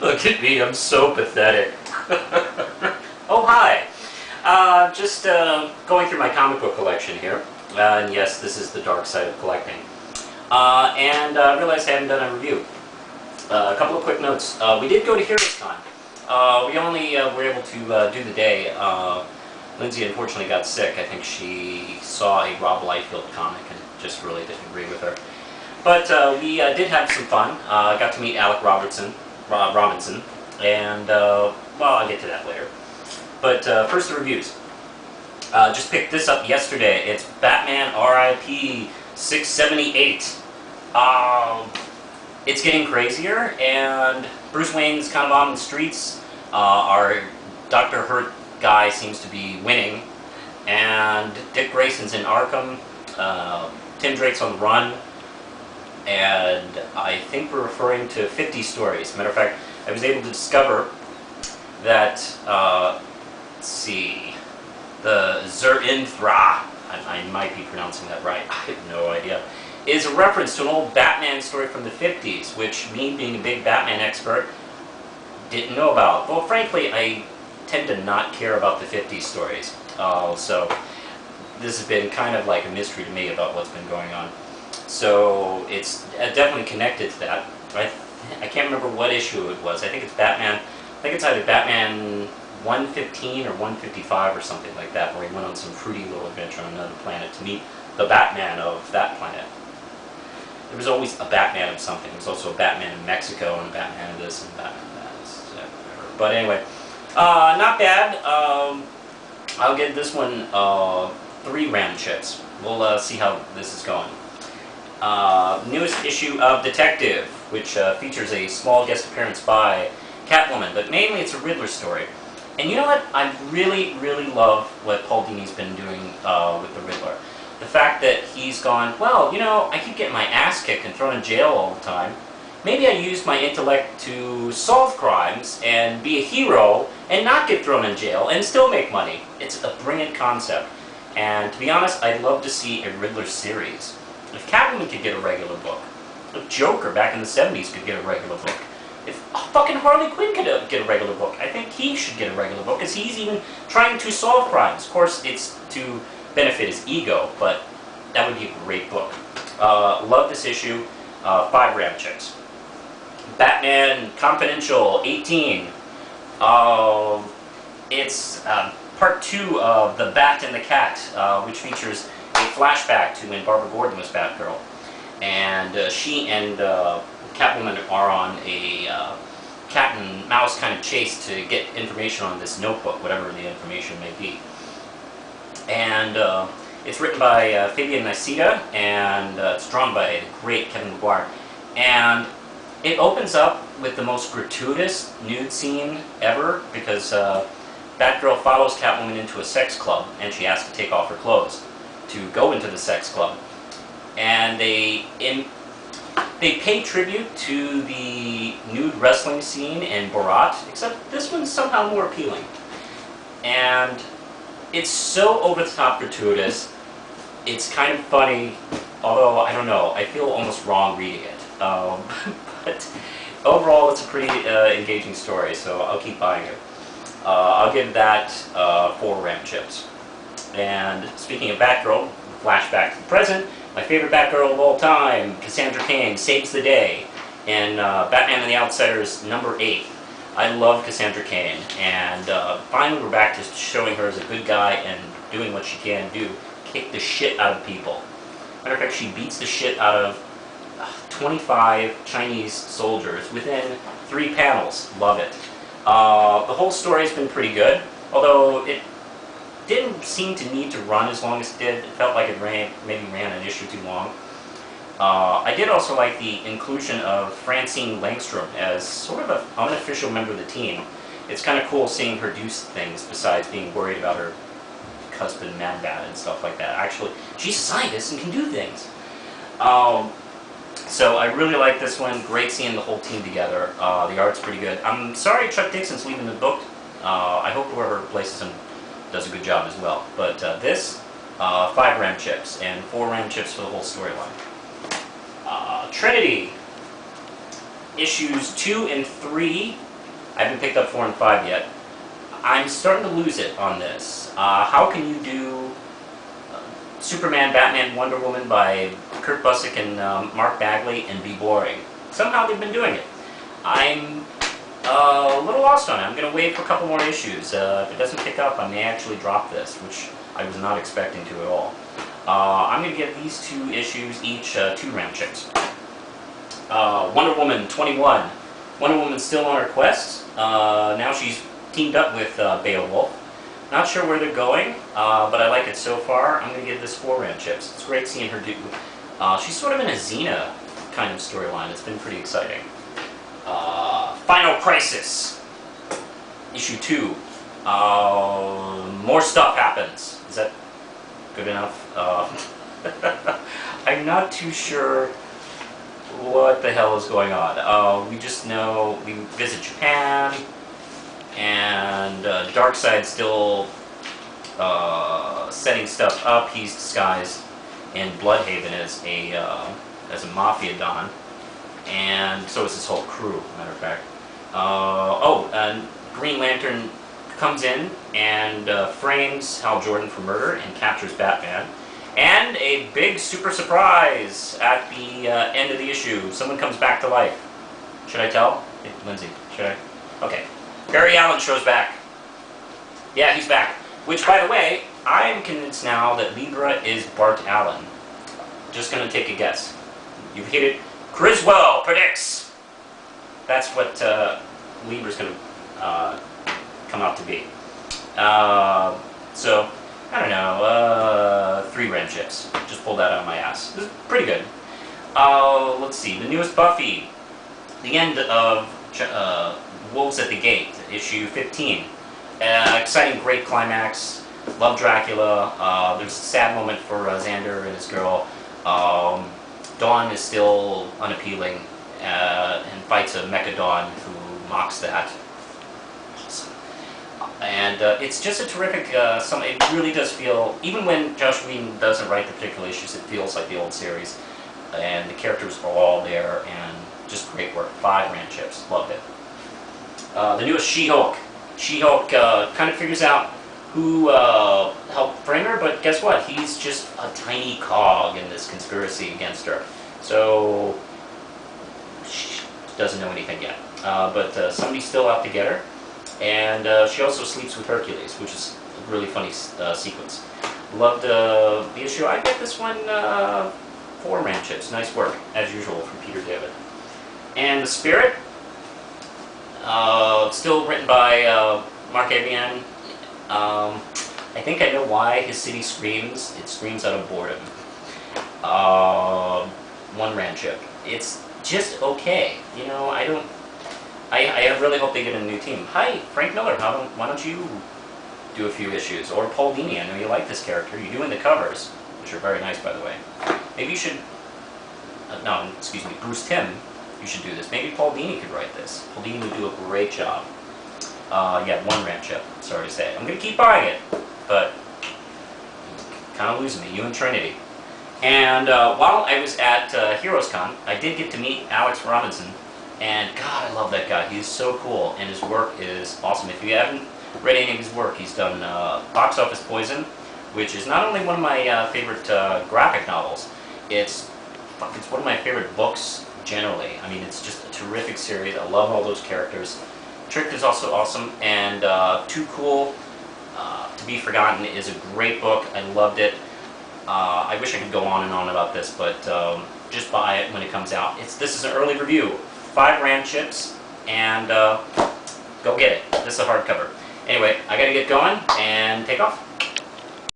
Look at me, I'm so pathetic. Oh, hi. Just going through my comic book collection here. And yes, this is the dark side of collecting. And I realized I haven't done a review. A couple of quick notes. We did go to Heroes Con. We only were able to do the day. Lindsay unfortunately got sick. I think she saw a Rob Liefeld comic and just really didn't agree with her. But we did have some fun. Got to meet Alec Robinson, and well, I'll get to that later. But first the reviews. Just picked this up yesterday. It's Batman R.I.P. 678. It's getting crazier, and Bruce Wayne's kind of on the streets. Our Dr. Hurt guy seems to be winning, and Dick Grayson's in Arkham. Tim Drake's on the run, and I think we're referring to 50 stories. Matter of fact, I was able to discover that, let's see, the Zur-In-Thra, I might be pronouncing that right, I have no idea, is a reference to an old Batman story from the 50s, which me, being a big Batman expert, didn't know about. Well, frankly, I tend to not care about the 50s stories, so this has been kind of like a mystery to me about what's been going on. So it's definitely connected to that. I can't remember what issue it was. I think it's Batman. I think it's either Batman 115 or 155 or something like that, where he went on some fruity little adventure on another planet to meet the Batman of that planet. There was always a Batman of something. There was also a Batman in Mexico and a Batman of this and Batman of that. Whatever. But anyway, not bad. I'll give this one 3 RAM chips. We'll see how this is going. Newest issue of Detective, which features a small guest appearance by Catwoman, but mainly it's a Riddler story. And you know what? I really, really love what Paul Dini's been doing with the Riddler. The fact that he's gone, well, you know, I keep getting my ass kicked and thrown in jail all the time. Maybe I use my intellect to solve crimes and be a hero and not get thrown in jail and still make money. It's a brilliant concept. And to be honest, I'd love to see a Riddler series. If Catwoman could get a regular book, if Joker back in the 70s could get a regular book, if fucking Harley Quinn could get a regular book, I think he should get a regular book, because he's even trying to solve crimes. Of course, it's to benefit his ego, but that would be a great book. Love this issue. 5 RAM checks. Batman Confidential 18. It's part 2 of The Bat and the Cat, which features a flashback to when Barbara Gordon was Batgirl. And she and Catwoman are on a cat and mouse kind of chase to get information on this notebook, whatever the information may be. And it's written by Fabian Nicieza, and it's drawn by the great Kevin Maguire. And it opens up with the most gratuitous nude scene ever, because Batgirl follows Catwoman into a sex club, and she has to take off her clothes to go into the sex club. And they pay tribute to the nude wrestling scene in Borat, except this one's somehow more appealing. And it's so over-the-top gratuitous, it's kind of funny, although, I don't know, I feel almost wrong reading it. But overall, it's a pretty engaging story, so I'll keep buying it. I'll give that 4 RAM chips. And speaking of Batgirl, flashback to the present, my favorite Batgirl of all time, Cassandra Cain, saves the day in Batman and the Outsiders #8. I love Cassandra Cain, and finally we're back to showing her as a good guy and doing what she can do, kick the shit out of people. Matter of fact, she beats the shit out of 25 Chinese soldiers within 3 panels. Love it. The whole story's been pretty good, although it didn't seem to need to run as long as it did. It felt like it maybe ran an issue too long. I did also like the inclusion of Francine Langstrom as sort of an unofficial member of the team. It's kind of cool seeing her do things besides being worried about her husband Man-Bat and stuff like that. Actually, she's a scientist and can do things. So I really like this one. Great seeing the whole team together. The art's pretty good. I'm sorry Chuck Dixon's leaving the book. I hope whoever replaces him does a good job as well. But this, 5 RAM chips, and 4 RAM chips for the whole storyline. Trinity. issues 2 and 3. I haven't picked up 4 and 5 yet. I'm starting to lose it on this. How can you do Superman, Batman, Wonder Woman by Kurt Busiek and Mark Bagley and be boring? Somehow they've been doing it. I'm a little lost on it. I'm going to wait for a couple more issues. If it doesn't pick up, I may actually drop this, which I was not expecting to at all. I'm going to give these 2 issues each 2 round chips. Wonder Woman 21. Wonder Woman's still on her quest. Now she's teamed up with Beowulf. Not sure where they're going, but I like it so far. I'm going to give this 4 round chips. It's great seeing her do... she's sort of in a Xena kind of storyline. It's been pretty exciting. Final Crisis, issue 2. More stuff happens. Is that good enough? I'm not too sure what the hell is going on. We just know we visit Japan, and Darkseid's still setting stuff up. He's disguised in Bloodhaven as a mafia don, and so is his whole crew, matter of fact. And Green Lantern comes in and frames Hal Jordan for murder and captures Batman. And a big super surprise at the end of the issue. Someone comes back to life. Should I tell? Hey, Lindsay, should I? Okay. Barry Allen shows back. Yeah, he's back. Which, by the way, I'm convinced now that Libra is Bart Allen. Just gonna take a guess. You've hit it. Criswell predicts. That's what Libra's gonna come out to be. So, I don't know, 3 ram chips. Just pulled that out of my ass. This is pretty good. Let's see, the newest Buffy. The end of Wolves at the Gate, issue 15. Exciting, great climax. Love Dracula. There's a sad moment for Xander and his girl. Dawn is still unappealing and fights a Mecha Dawn who mocks that. And it's just a terrific, it really does feel, even when Josh Whedon doesn't write the particular issues, it feels like the old series. And the characters are all there, and just great work. 5 ram chips, loved it. The newest She-Hulk. She-Hulk kind of figures out who helped frame her, but guess what? He's just a tiny cog in this conspiracy against her. So, she doesn't know anything yet. But somebody's still out to get her. And she also sleeps with Hercules, which is a really funny sequence. Loved the issue. I get this one 4 ram chips. Nice work, as usual, from Peter David. And The Spirit, still written by Mark Avian. I think I know why his city screams. It screams out of boredom. 1 ram chip. It's just okay. You know, I really hope they get a new team. Hi, Frank Miller. Why don't you do a few issues? Or Paul Dini. I know you like this character. You're doing the covers, which are very nice, by the way. Maybe you should... no, excuse me. Bruce Timm. You should do this. Maybe Paul Dini could write this. Paul Dini would do a great job. Yeah, 1 ram chip. Sorry to say. I'm going to keep buying it, but kind of losing me. You and Trinity. And while I was at HeroesCon, I did get to meet Alex Robinson. And God, I love that guy. He's so cool, and his work is awesome. If you haven't read any of his work, he's done Box Office Poison, which is not only one of my favorite graphic novels, it's one of my favorite books generally. I mean, it's just a terrific series. I love all those characters. Tricked is also awesome, and Too Cool to Be Forgotten is a great book. I loved it. I wish I could go on and on about this, but just buy it when it comes out. This is an early review. 5 ram chips, and go get it. This is a hardcover. Anyway, I gotta get going and take off.